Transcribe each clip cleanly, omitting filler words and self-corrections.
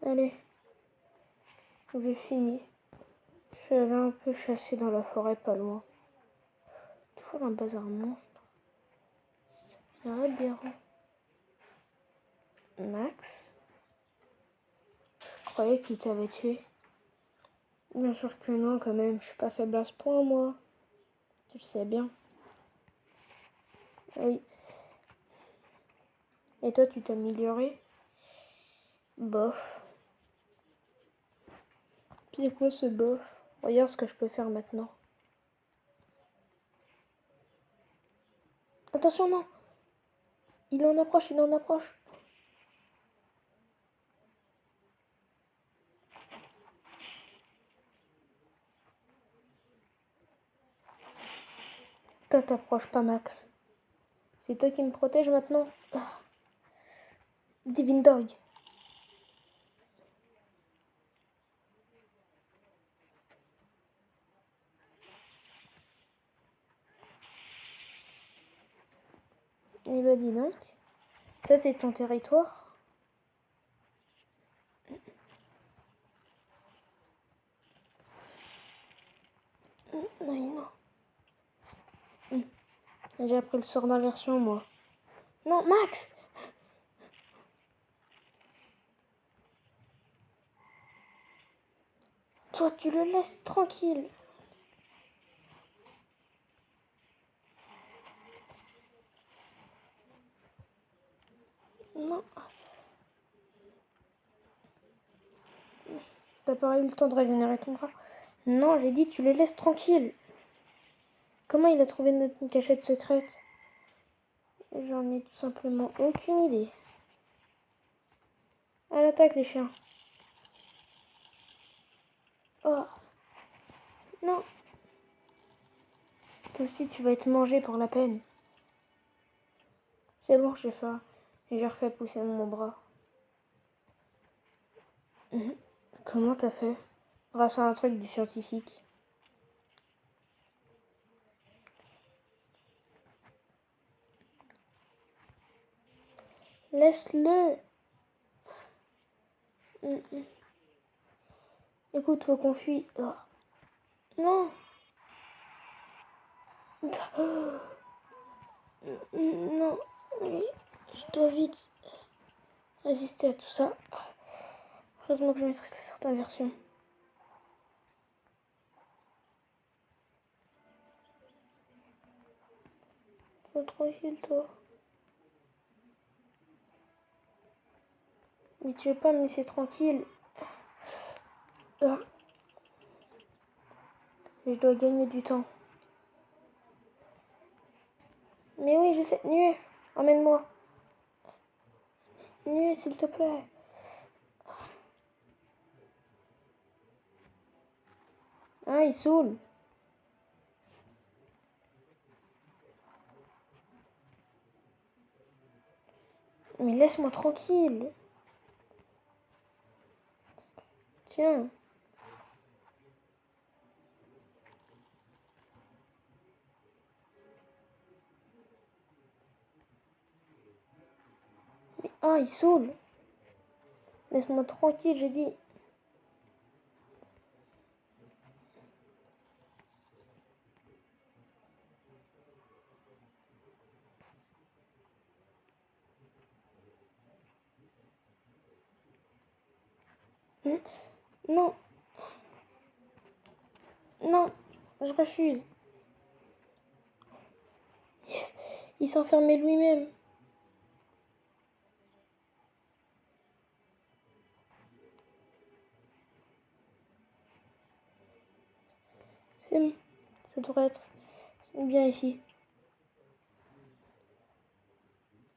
Allez, j'ai fini. Je suis allée un peu chasser dans la forêt pas loin. Toujours un bazar monstre. C'est aberrant. Max? Je croyais qu'il t'avait tué. Bien sûr que non, quand même. Je suis pas faible à ce point, moi. Tu le sais bien. Oui. Et toi, tu t'es amélioré? Bof. C'est quoi ce bof? Regarde ce que je peux faire maintenant. Attention, non! Il en approche, il en approche. Toi, t'approches pas, Max. C'est toi qui me protège maintenant. Divine Dog. Eh ben dis donc. Ça, c'est ton territoire. Non, non. J'ai appris le sort d'inversion, moi. Non, Max! Toi, tu le laisses tranquille. Non. T'as pas eu le temps de régénérer ton bras? Non, j'ai dit tu le laisses tranquille. Comment il a trouvé notre cachette secrète? J'en ai tout simplement aucune idée. À l'attaque, les chiens. Oh. Non. Toi aussi, tu vas être mangé pour la peine. C'est bon, j'ai faim. Et j'ai refait pousser mon bras. Comment t'as fait? Grâce à un truc du scientifique. Laisse-le. Écoute, faut qu'on fuit. Oh. Non. Non. Allez, je dois vite résister à tout ça. Heureusement que je maîtrise certaines versions. Sois tranquille, toi. Mais tu veux pas me laisser tranquille? Je dois gagner du temps. Mais oui, je sais. Nuée, emmène-moi. Nuée, s'il te plaît. Ah, il saoule. Mais laisse-moi tranquille. Tiens. Mais ah, il saoule. Laisse-moi tranquille, j'ai dit. Non. Non. Je refuse. Yes. Il s'enfermait lui-même. C'est bon. Ça devrait être bien ici.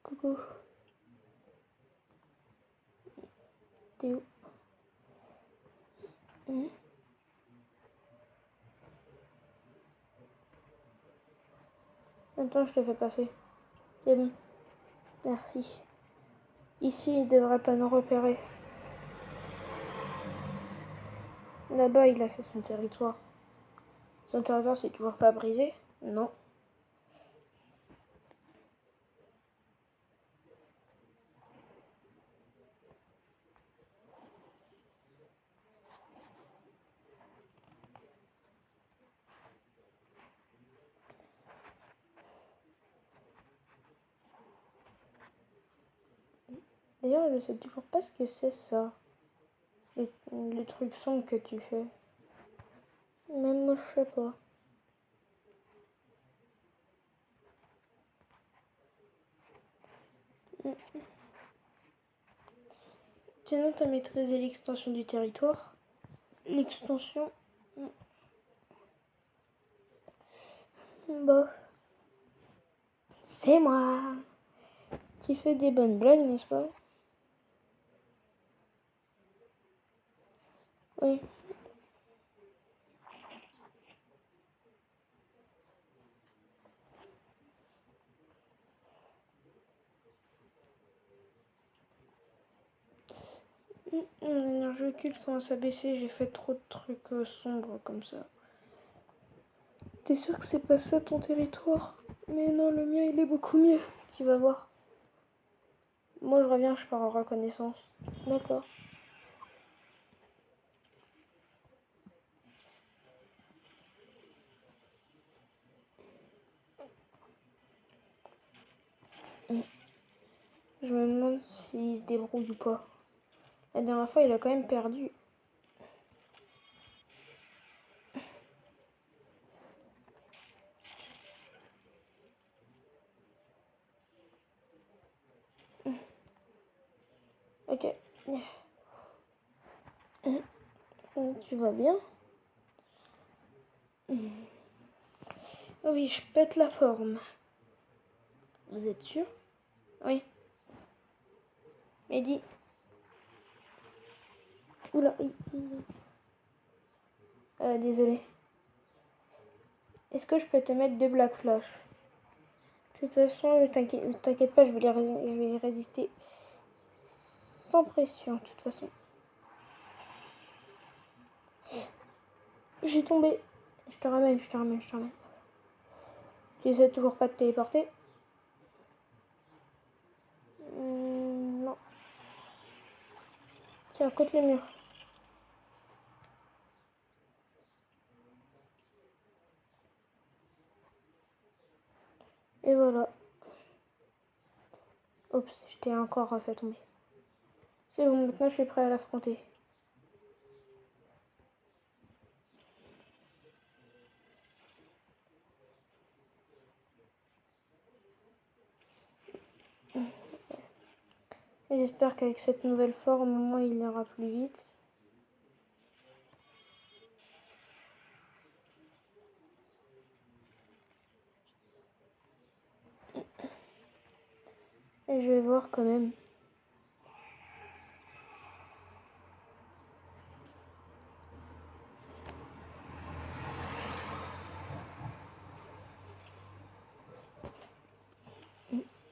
Coucou. T'es où? Attends, je te fais passer. C'est bon. Merci. Ici, il devrait pas nous repérer. Là-bas, il a fait son territoire. Son territoire, c'est toujours pas brisé? Non. D'ailleurs, je sais toujours pas ce que c'est ça. Le truc sombre que tu fais. Même moi, je sais pas. Sinon, tu as maîtrisé l'extension du territoire. L'extension. Bah. C'est moi. Tu fais des bonnes blagues, n'est-ce pas? Oui. Mon énergie occulte commence à baisser. J'ai fait trop de trucs sombres comme ça. T'es sûr que c'est pas ça ton territoire? Mais non, le mien il est beaucoup mieux. Tu vas voir. Moi je reviens, je pars en reconnaissance. D'accord. Je me demande s'il se débrouille ou pas. La dernière fois il a quand même perdu. Ok. Tu vas bien? Oui, je pète la forme. Vous êtes sûr? Oui. Mehdi. Oula. Désolé. Est-ce que je peux te mettre 2 Black Flash? De toute façon, t'inquiète pas, je vais y résister sans pression, de toute façon. J'ai tombé. Je te ramène. Tu essaies toujours pas de téléporter? Non. Tiens, contre le mur. Et voilà. Oups, je t'ai encore fait tomber. C'est bon, maintenant je suis prêt à l'affronter. Et j'espère qu'avec cette nouvelle forme, au moins il ira plus vite. Et je vais voir quand même.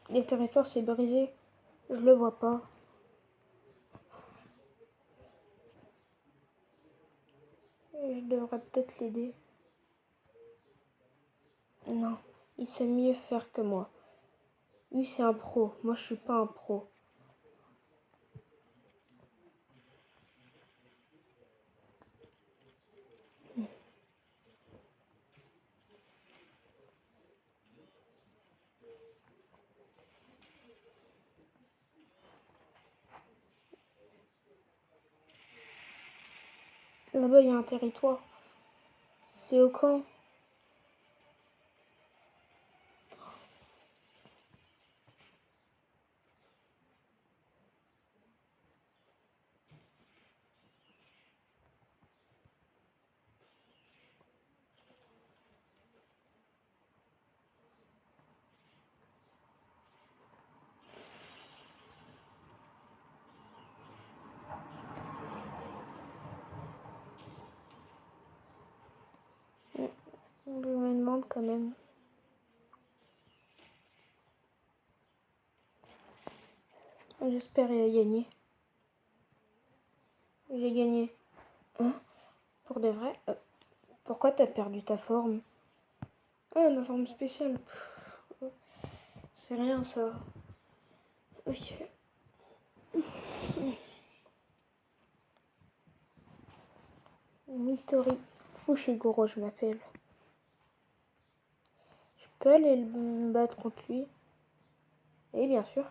Les territoires s'est brisé. Je le vois pas. Je devrais peut-être l'aider. Non, il sait mieux faire que moi. Lui, c'est un pro. Moi, je suis pas un pro. Là-bas, il y a un territoire. C'est au camp. Je me demande quand même. J'espère gagner. J'ai gagné. Hein? Pour de vrai? Pourquoi t'as perdu ta forme? Ah, ma forme spéciale. C'est rien ça. Ok. Mitori Fushiguro, je m'appelle. Je peux aller me battre contre lui? Et bien sûr.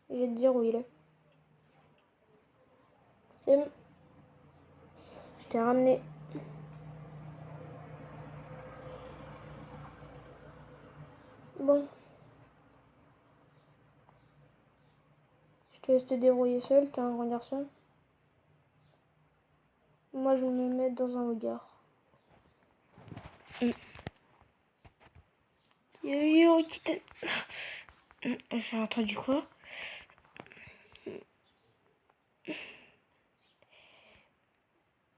Je vais te dire où il est. C'est bon. Je t'ai ramené. Bon. Je te laisse te débrouiller seul, t'es un grand garçon. Moi, je vais me mettre dans un regard. Yo, quitte. J'ai entendu quoi?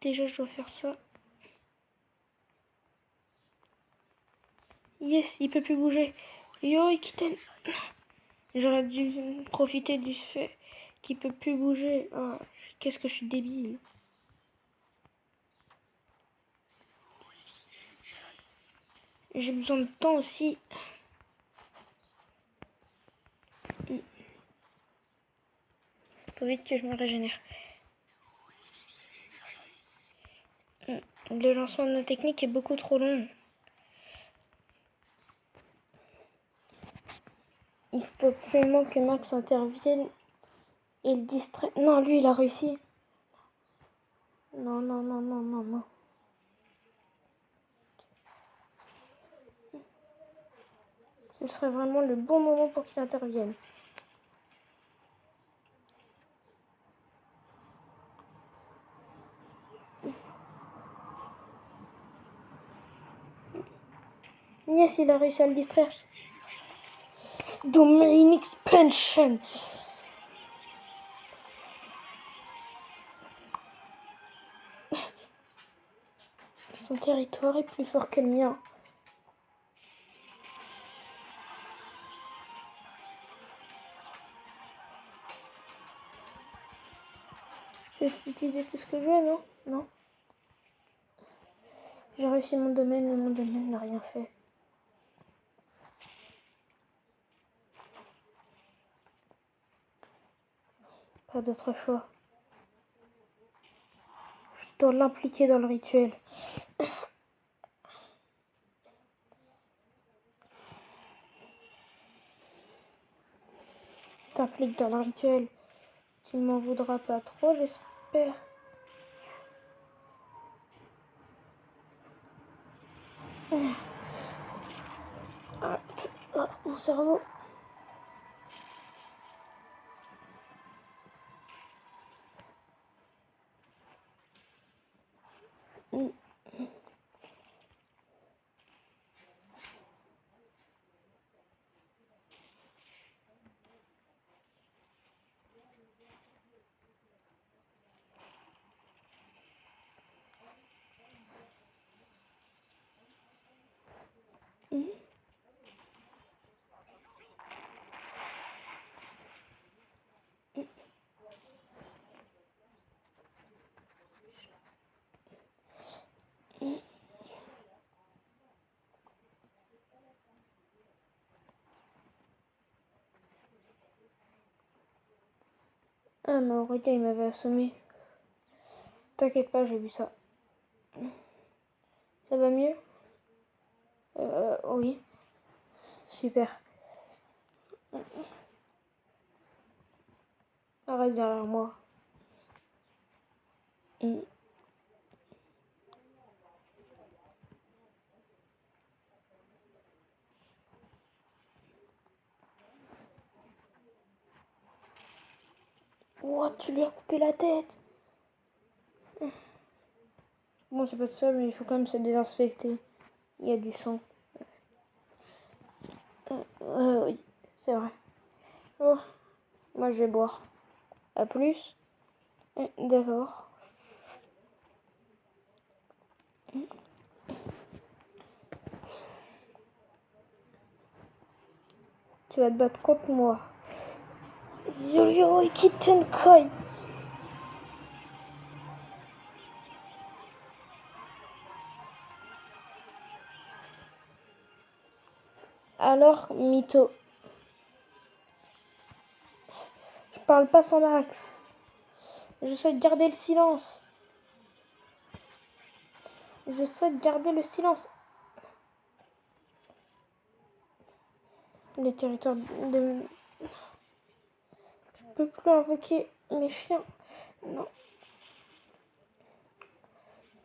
Déjà, je dois faire ça. Yes, il peut plus bouger. Yo, Ikiten. J'aurais dû profiter du fait qu'il peut plus bouger. Oh, qu'est-ce que je suis débile. J'ai besoin de temps aussi. Faut vite que je me régénère. Le lancement de nos techniques est beaucoup trop long. Il faut absolument que Max intervienne et le distrait. Non, lui, il a réussi. Non, non, non, non, non, non. Ce serait vraiment le bon moment pour qu'il intervienne. Yes, il a réussi à le distraire. Domain expansion. Son territoire est plus fort que le mien. Je vais utiliser tout ce que je veux, non? Non. J'ai réussi mon domaine et mon domaine n'a rien fait. Pas d'autre choix. Je dois l'impliquer dans le rituel. T'impliques dans le rituel. Tu ne m'en voudras pas trop, j'espère. Ah, mon cerveau. Ah, mais Aurélien, il m'avait assommé. T'inquiète pas, j'ai vu ça. Ça va mieux? Oui. Super. Arrête derrière moi. Oh, tu lui as coupé la tête. Bon, c'est pas ça, mais il faut quand même se désinfecter. Il y a du sang. Oui, c'est vrai. Oh, moi je vais boire. À plus. D'accord. Tu vas te battre contre moi. Yo-yo, Ikiten Kai. Alors, mytho. Je parle pas sans Max. Je souhaite garder le silence. Je souhaite garder le silence. Le territoire de... peux plus invoquer mes chiens. Non.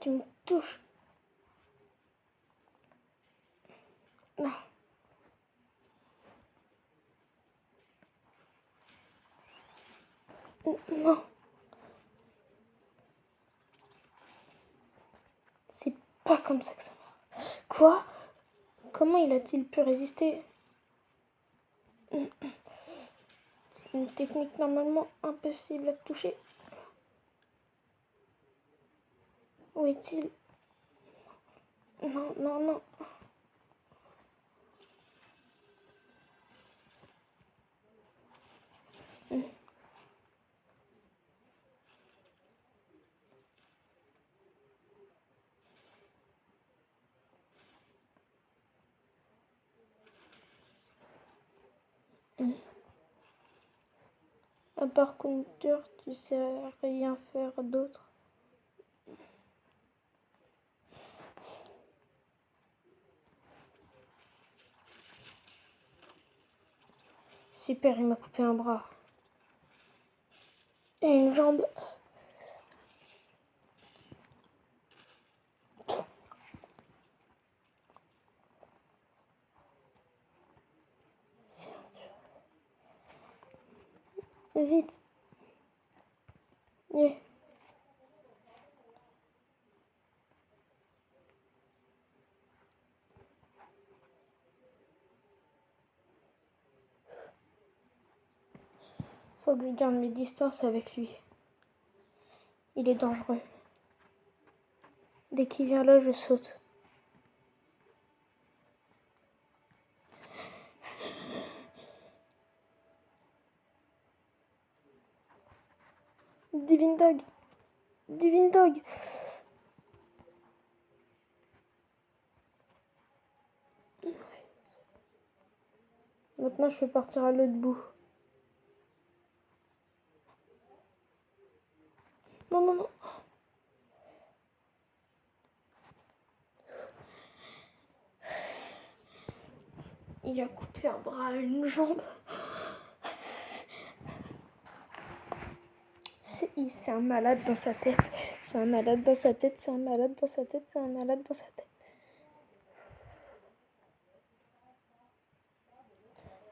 Tu me touches. Non. Non. C'est pas comme ça que ça marche. Quoi? Comment il a-t-il pu résister? C'est une technique normalement impossible à toucher. Où est-il? Non, non, non. À part Counter, tu sais rien faire d'autre. Super, il m'a coupé un bras. Et une jambe. Vite. Yeah. Faut que je garde mes distances avec lui. Il est dangereux. Dès qu'il vient là, je saute. Divine Dog. Divine Dog. Maintenant, je vais partir à l'autre bout. Non, non, non. Il a coupé un bras, une jambe. C'est un malade dans sa tête. C'est un malade dans sa tête. C'est un malade dans sa tête. C'est un malade dans sa tête.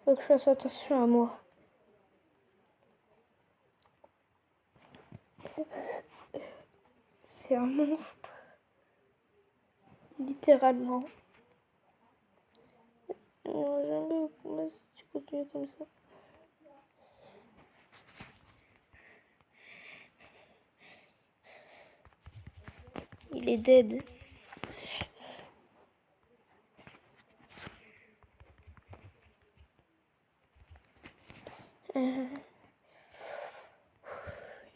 Faut que je fasse attention à moi. C'est un monstre. Littéralement. J'aime bien si tu continues comme ça. Il est dead.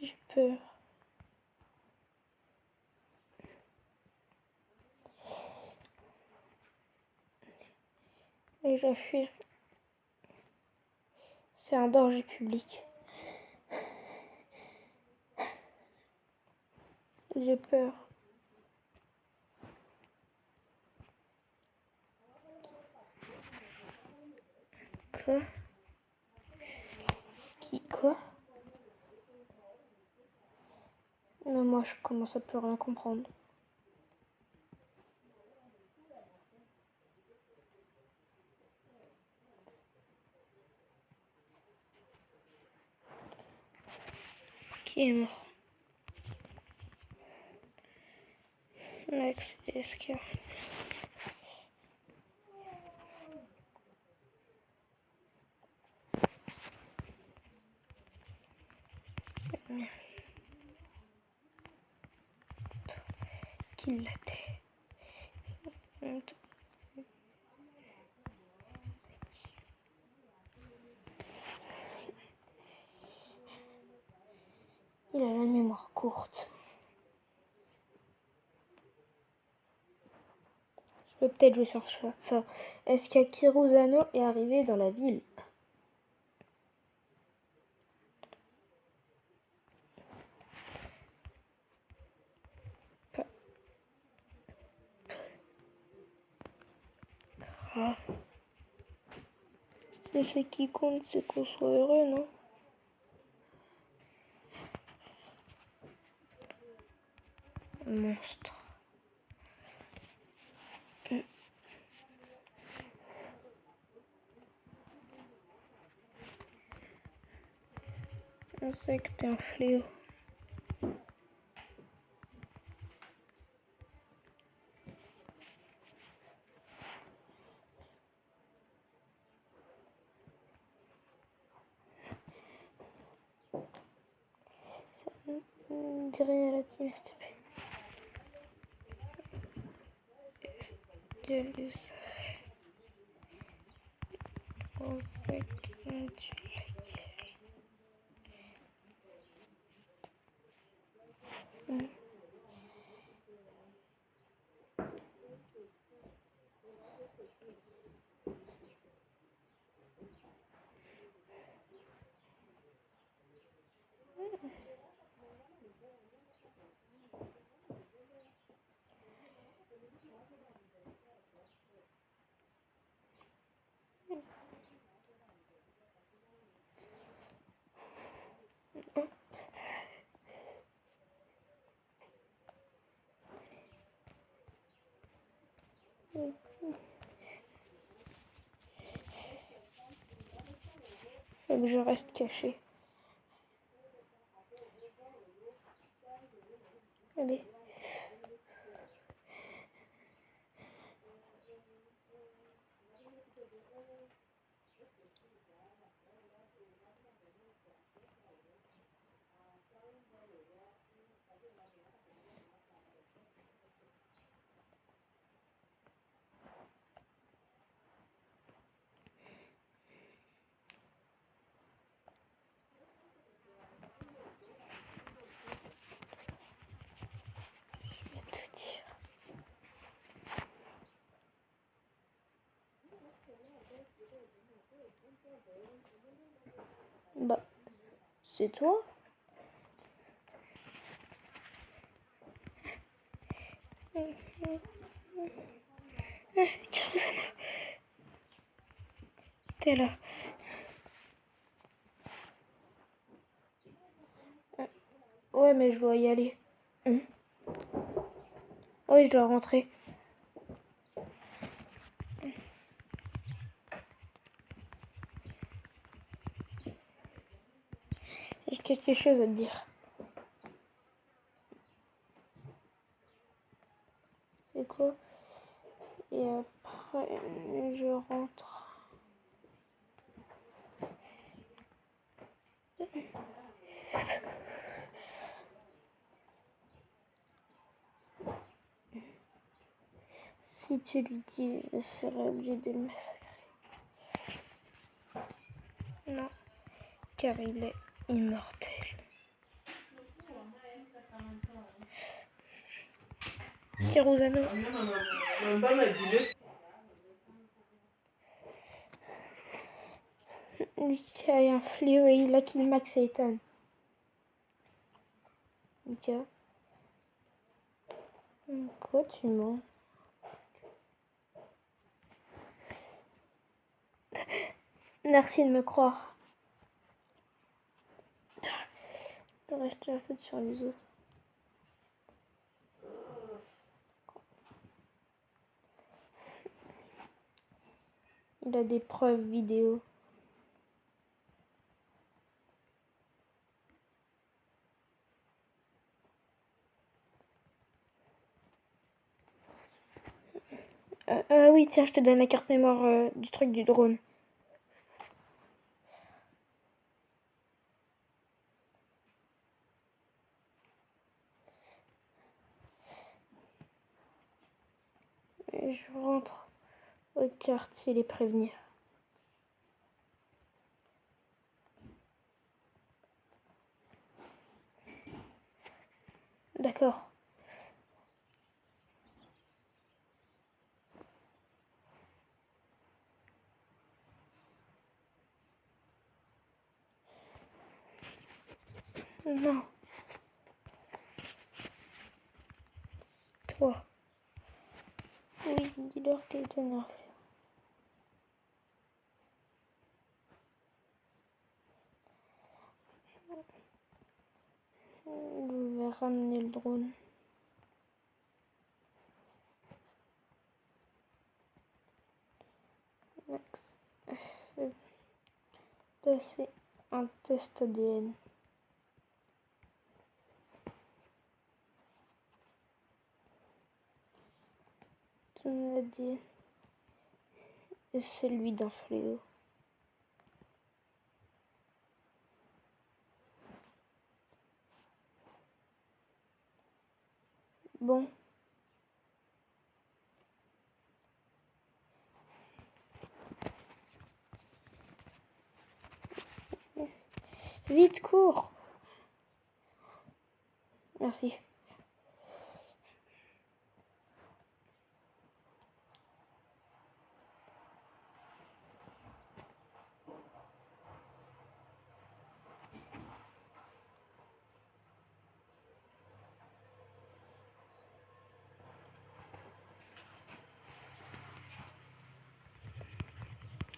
J'ai peur. Et je vais fuir. C'est un danger public. J'ai peur. Quoi? Quoi? Mais moi, je commence à plus rien comprendre. Qui est mort? Max et Esker. Qui l'a fait? Il a la mémoire courte. Je peux peut-être jouer sur ça. Est-ce qu'Akiruzano est arrivé dans la ville? Pas grave. Et ce qui compte, c'est qu'on soit heureux, non? Monstre. Insecte et un fléau. Dis rien à la team, s'il te plaît. Je le savais. Insecte, tu l'as tiré. Faut que je reste caché. Allez. Je vais te dire. Bah, c'est toi? T'es là. Ouais, mais je dois y aller. Oui, je dois rentrer. J'ai quelque chose à te dire. C'est quoi? Et après, je rentre. Si tu lui dis, je serai obligé de le massacrer. Non, car il est immortel. Kirosano. Lui qui a un fléau et il a kill Max et Ethan. Ok. Quoi tu mens? Merci de me croire. T'aurais jeté la faute sur les autres. Il a des preuves vidéo. Oui, tiens, je te donne la carte mémoire du truc du drone. Et je rentre au quartier les prévenir. D'accord. Non. Toi. Oui, dis-leur qu'elle t'énerve. Je vais ramener le drone. passer un test ADN. Ton ADN est celui d'un fléau. Bon. Vite, cours. Merci.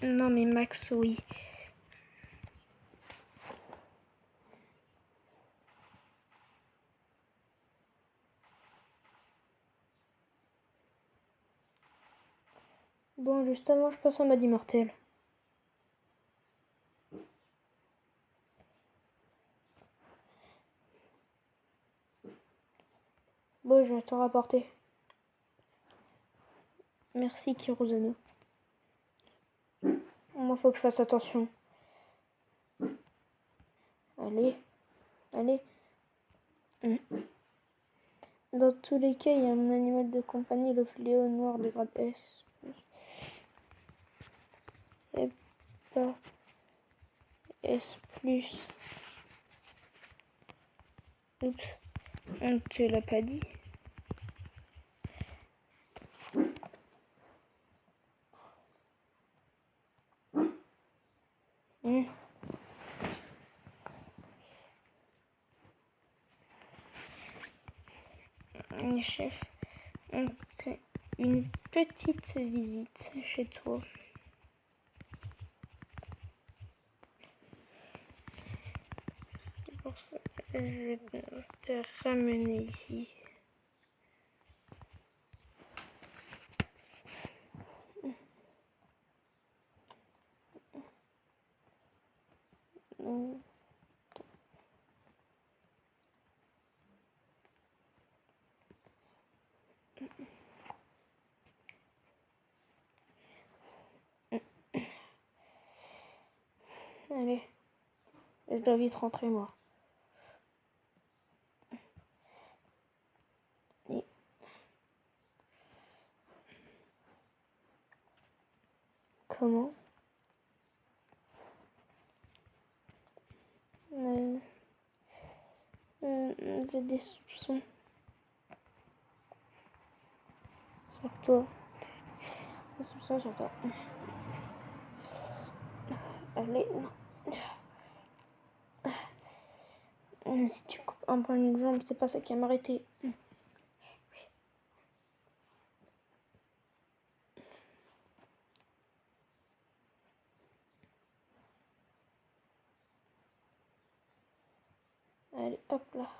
Non mais Max, oui. Bon, justement, je passe en mode immortel. Bon, je vais t'en rapporter. Merci, Kirozano. Moi, faut que je fasse attention. Allez. Allez. Dans tous les cas, il y a un animal de compagnie, le fléau noir de grade S. Et pas S+. Oups. On te l'a pas dit. Chef, on fait une petite visite chez toi. Pour ça, je vais te ramener ici. Allez, je dois vite rentrer moi. Et... Comment j'ai des soupçons sur toi. Des soupçons sur toi. Allez, non. Si tu coupes un bras une jambe, c'est pas ça qui va m'arrêter. Allez, hop là.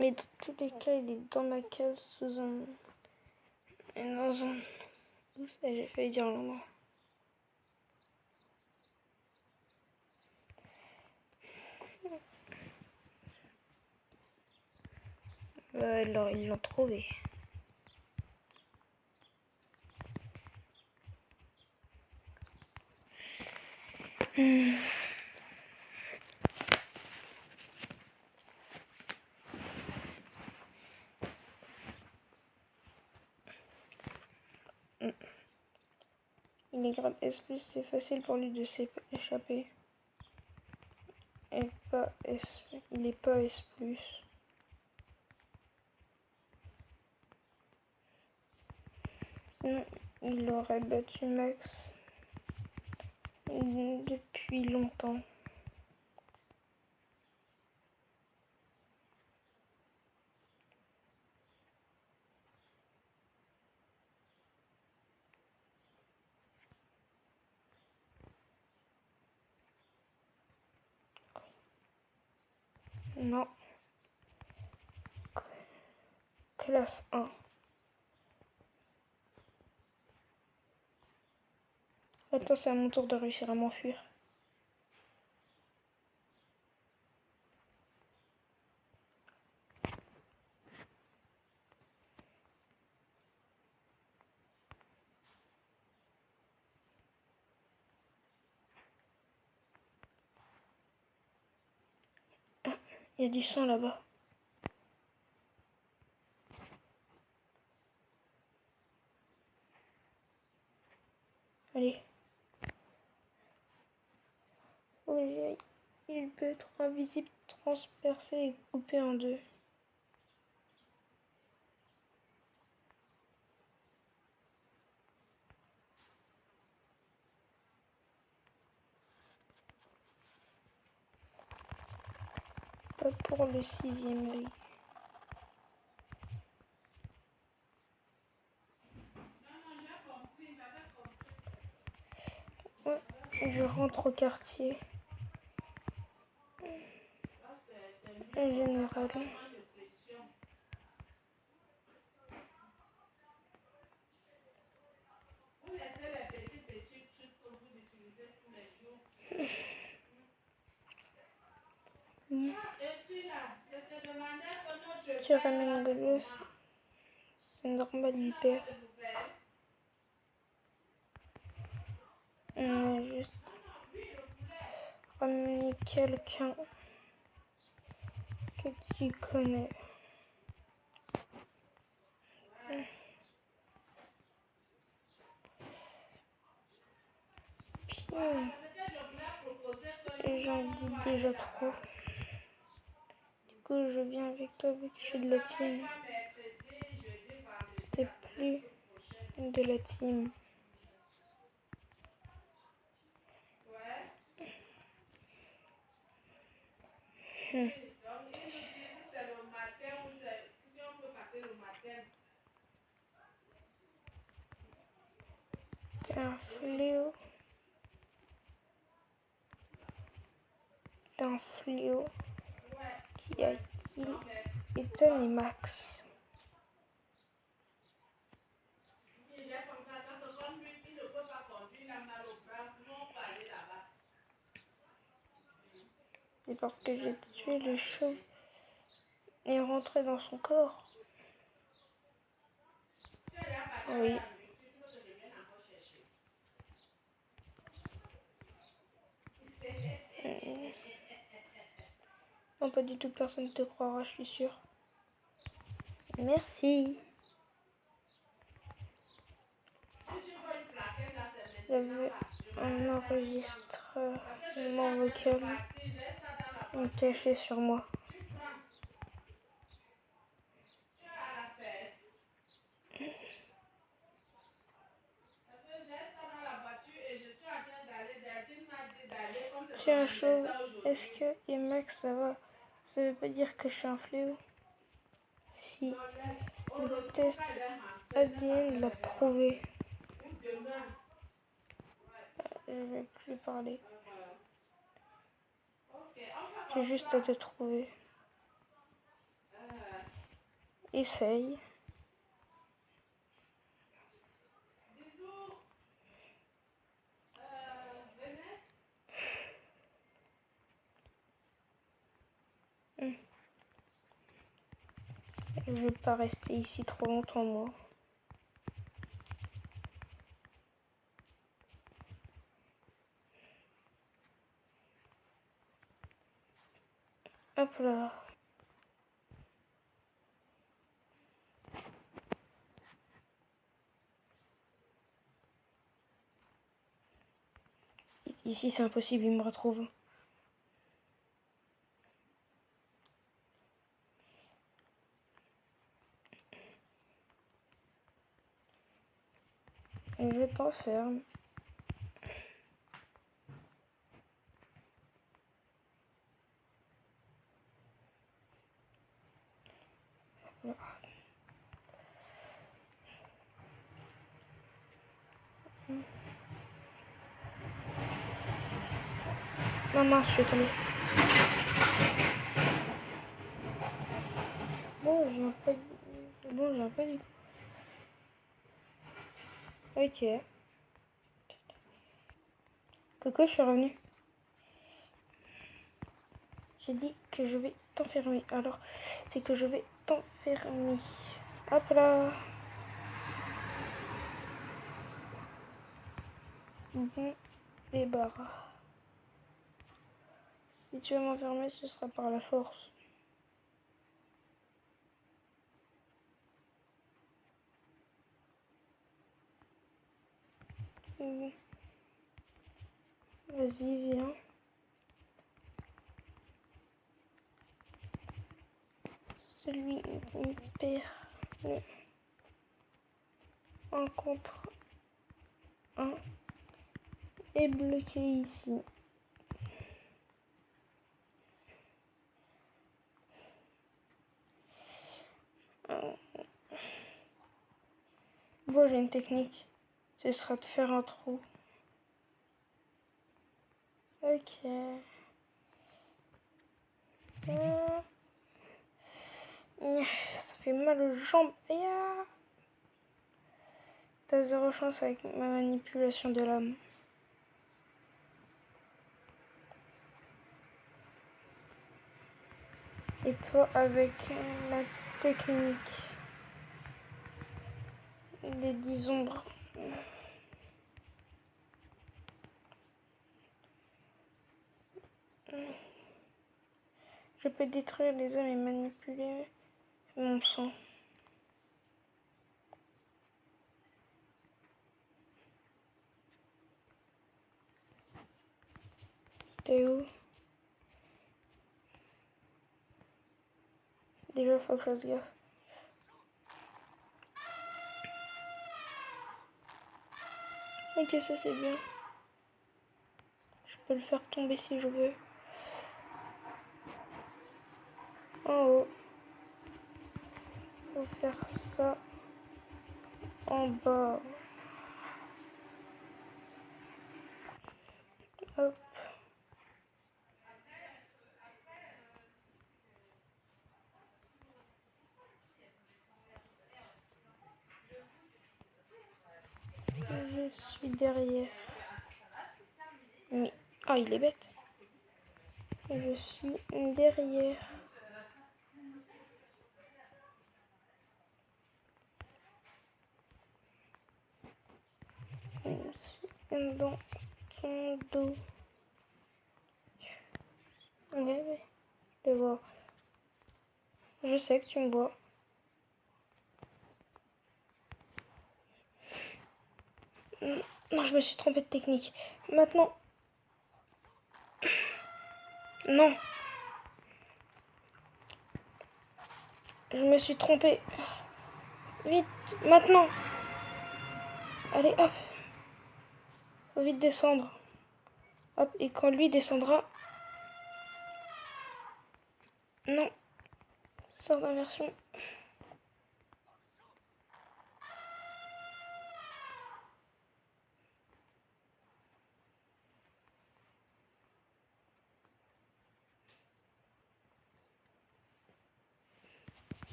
Mais dans tous les cas, il est dans ma cave sous un... Et dans un... Où ça, j'ai failli dire l'endroit. Alors, ils l'ont trouvé. Il est grade S+, c'est facile pour lui de s'échapper. Et pas S, il est pas S+. Sinon, il aurait battu Max depuis longtemps. Non. Classe 1. Attends, c'est à mon tour de réussir à m'enfuir. Ah, il y a du sang là-bas. Allez. Oui, il peut être invisible, transpercé et coupé en deux. Pas pour le 6e œil. Ouais, je rentre au quartier. Général. Tu ramènes le gosse, c'est normal, il perd. Juste ramener quelqu'un que tu connais. J'en dis déjà trop. Du coup, je viens avec toi vu que je suis de la team. T'es plus de la team. T'es un fléau. T'es un fléau qui a kill Ethan et Max. C'est parce que j'ai tué le chauve et rentré dans son corps. Oui. Non, pas du tout, personne ne te croira, je suis sûre. Merci. J'avais un enregistrement vocal caché sur moi. Tu es un chauve, est-ce que et Max ça va? Ça veut pas dire que je suis un fléau. Si le test ADN l'a prouvé. Je vais plus parler. J'ai juste à te trouver. Essaye. Je vais pas rester ici trop longtemps, moi. Hop là. Ici, c'est impossible, il me retrouve. Je t'enferme. Maman, je suis tombée. viens pas. Bon, je viens pas du coup. Ok. Coco, je suis revenue. J'ai dit que je vais t'enfermer. Alors, c'est que je vais t'enfermer. Hop là. Bon débarras. Si tu veux m'enfermer, ce sera par la force. Vas-y, viens. Celui qui perd le 1 contre 1 est bloqué ici. Bon, j'ai une technique. Ce sera de faire un trou. Ok. Ça fait mal aux jambes. T'as zéro chance avec ma manipulation de l'âme. Et toi avec la technique des 10 ombres. Je peux détruire les âmes et manipuler mon sang. T'es où? Déjà, faut que je fasse gaffe. Ok, ça c'est bien. Je peux le faire tomber si je veux. En haut. Faut faire ça en bas. Hop. Je suis derrière. Mais... Ah, il est bête. Je suis derrière. Je suis dans ton dos. Ouais, je le vois. Je sais que tu me vois. Non, je me suis trompée de technique. Maintenant. Non. Je me suis trompée. Vite, maintenant. Allez, hop. Faut vite descendre. Hop, et quand lui descendra... Non. Sort d'inversion.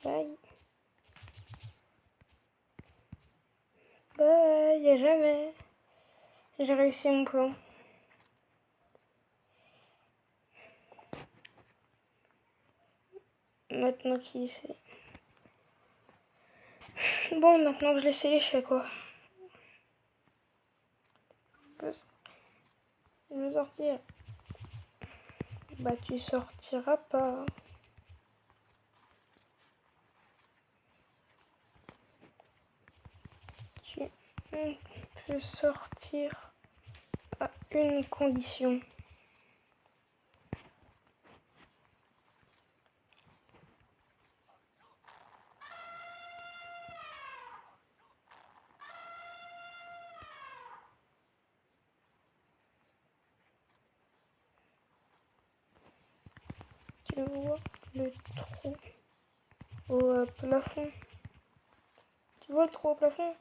Bye. Bye, à jamais. J'ai réussi mon plan. Maintenant qui c'est... Bon, maintenant que je l'ai scellé, je fais quoi? Je veux sortir. Bah, tu sortiras pas. Tu peux sortir à une condition. Tu vois le trou au plafond. Tu vois le trou au plafond?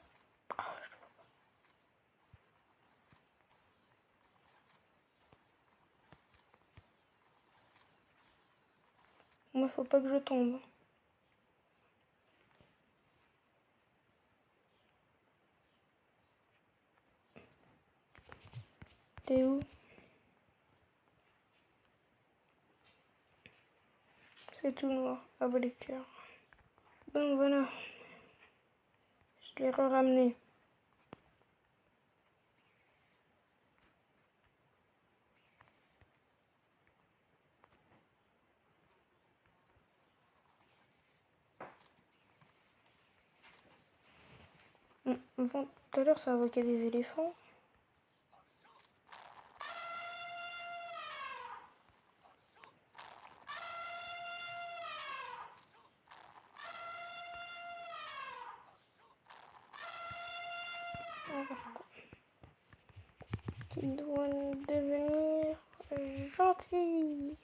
Moi, faut pas que je tombe. T'es où? C'est tout noir. Ah bah les cœurs. Bon voilà. Je l'ai ramené. Bon, tout à l'heure ça invoquait des éléphants. Qui doit devenir gentil.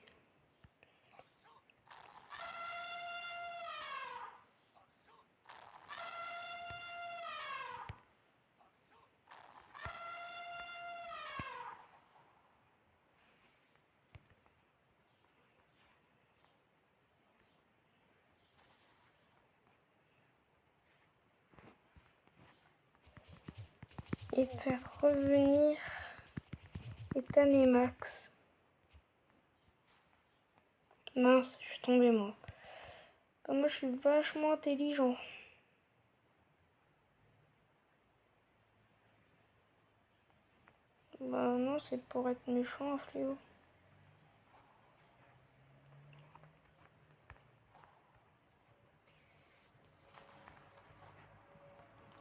Et faire revenir Ethan et Max. Mince, je suis tombée moi. Bah, moi je suis vachement intelligent. Bah non, c'est pour être méchant, un fléau.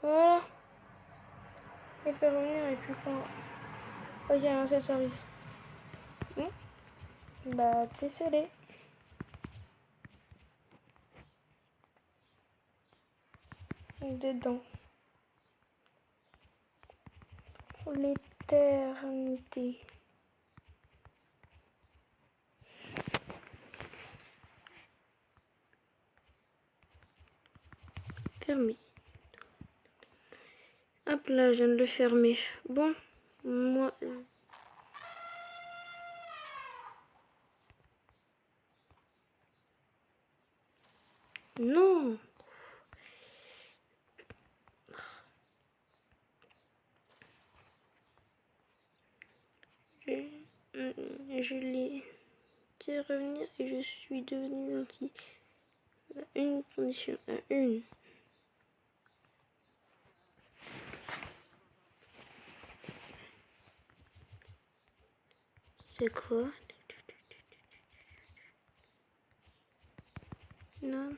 Voilà. Et faire revenir et puis quoi? Ok, un seul service. Bah t'es scellé. Dedans. Pour l'éternité. Fermé. Hop là, je viens de le fermer. Bon, moi... Non. Je l'ai fait revenir et je suis devenu gentil. À une condition. À une. C'est quoi? Non.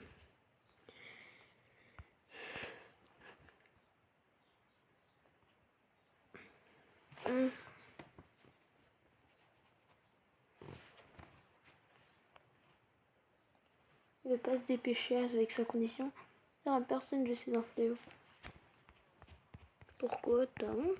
Il veut pas se dépêcher avec sa condition. Ça à personne, je sais un fléau. Pourquoi t'as honte?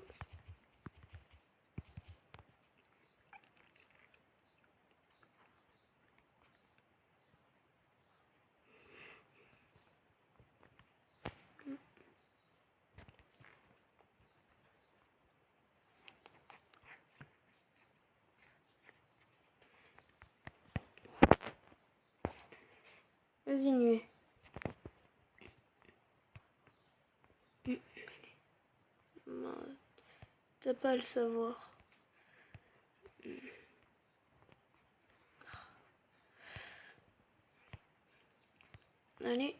Vas-y, nuée. T'as pas à le savoir. Allez.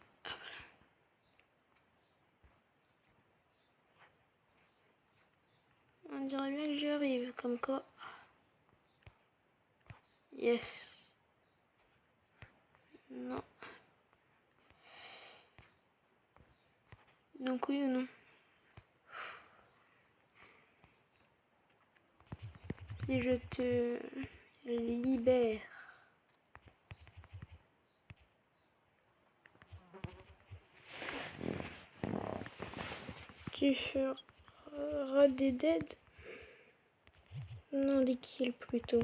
On dirait bien que j'y arrive, comme quoi. Yes. Non. Donc oui ou non? Si je te libère, tu feras des dead? Non, des kills plutôt.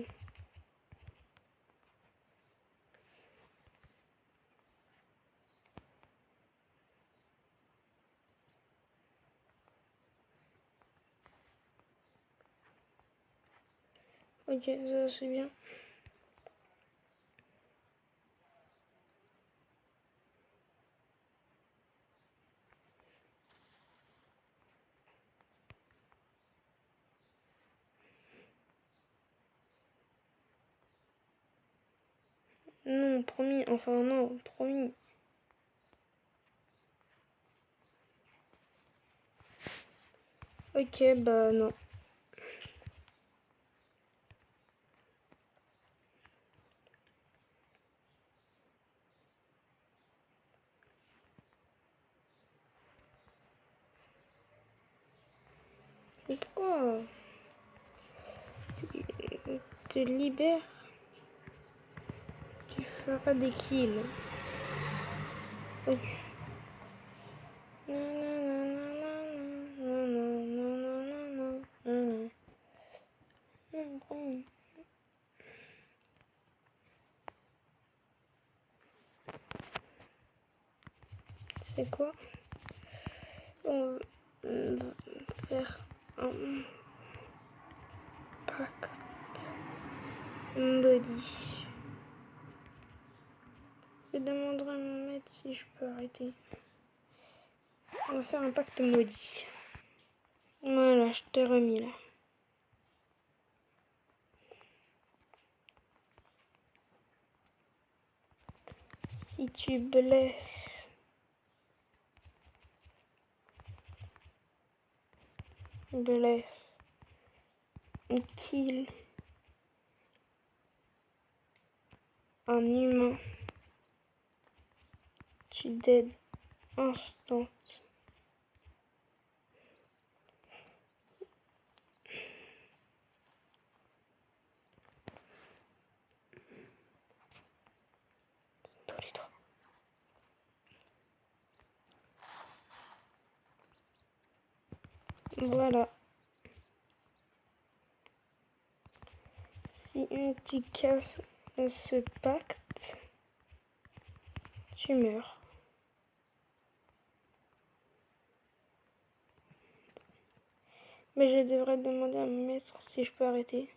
Ok, ça c'est bien. Non, promis. Enfin, non, promis. Ok, bah non. Et pourquoi te libères, tu feras des kills. Ok. C'est quoi? On va faire un pacte body. Je demanderai à mon maître si je peux arrêter. On va faire un pacte maudit. Voilà, je t'ai remis là. Si tu blesses kill un humain, tu dead instant. Tous les doigts. Voilà. Si tu casses ce pacte, tu meurs. Mais je devrais demander à mon maître si je peux arrêter.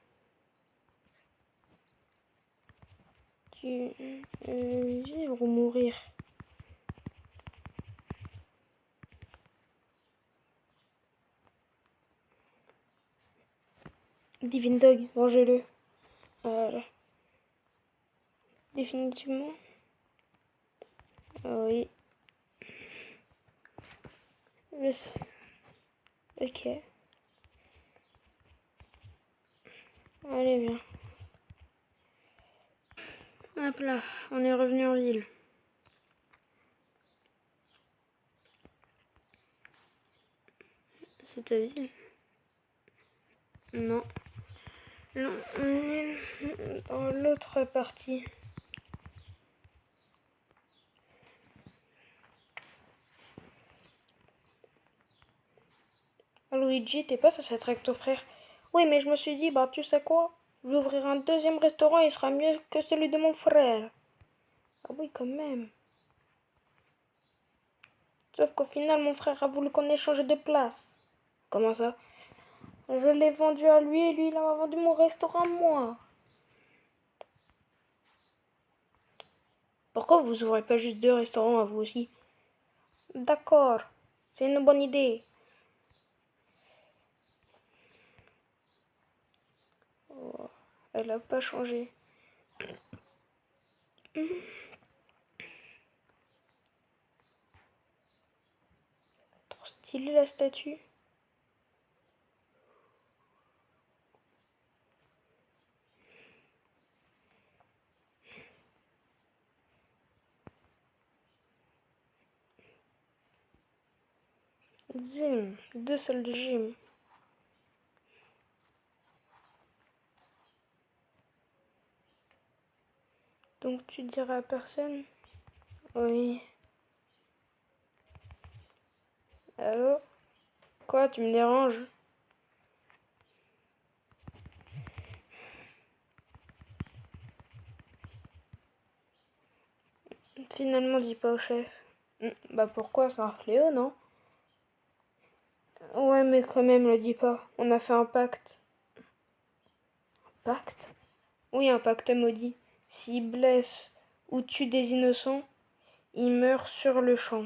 Vivre ou mourir? Divine Dog, vengez-le. Voilà. Définitivement. Oui. Je sais. Ok. Allez, viens. Hop là, on est revenu en ville. C'est ta ville? Non. Non, on est dans l'autre partie. Ah, Luigi, t'es pas censé être avec ton frère? Oui, mais je me suis dit, bah tu sais quoi? J'ouvrirai un deuxième restaurant et il sera mieux que celui de mon frère. Ah oui, quand même. Sauf qu'au final, mon frère a voulu qu'on échange de place. Comment ça? Je l'ai vendu à lui et lui, il m'a vendu mon restaurant à moi. Pourquoi vous ouvrez pas juste deux restaurants à vous aussi? D'accord, c'est une bonne idée. Oh, elle a pas changé. Trop stylé la statue. Gym, deux salles de gym. Donc tu diras à personne? Oui. Allô? Quoi, tu me déranges? Finalement, dis pas au chef. Bah pourquoi? C'est un fléau, non? Ouais, mais quand même, le dis pas. On a fait un pacte. Pacte? Oui, un pacte maudit. S'il blesse ou tue des innocents, il meurt sur le champ.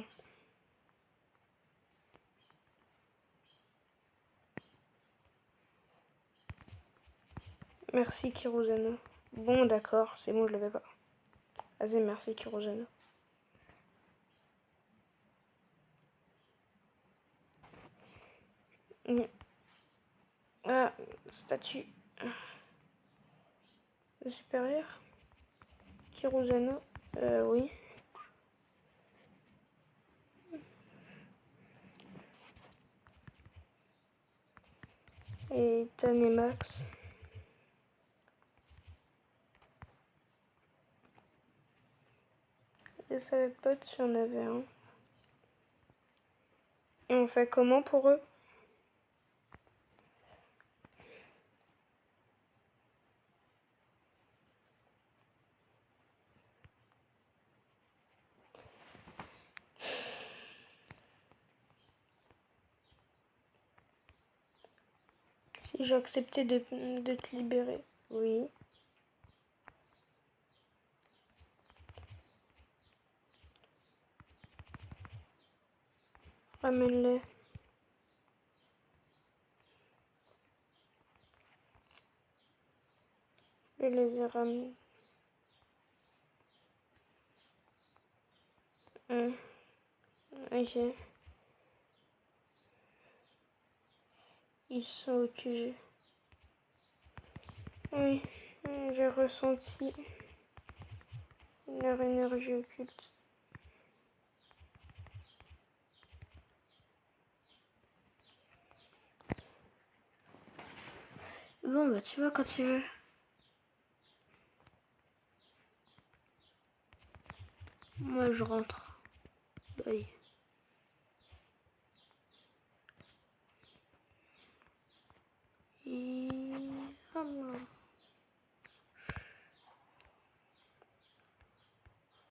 Merci, Kiruzano. Bon, d'accord, c'est bon, je l'avais pas. Vas-y, merci, Kérosène. Ah, statue. Supérieur. Kérosène. Oui. Et Tanemax. Je savais pas si on avait un. Et on fait comment pour eux? Si j'ai accepté de te libérer. Oui. Ramène-les. Je les ai ramenés. Ok. Ils sont au QG. Oui, j'ai ressenti leur énergie occulte. Bon, bah tu vois quand tu veux. Moi, je rentre. Bye. Et... Ah, voilà.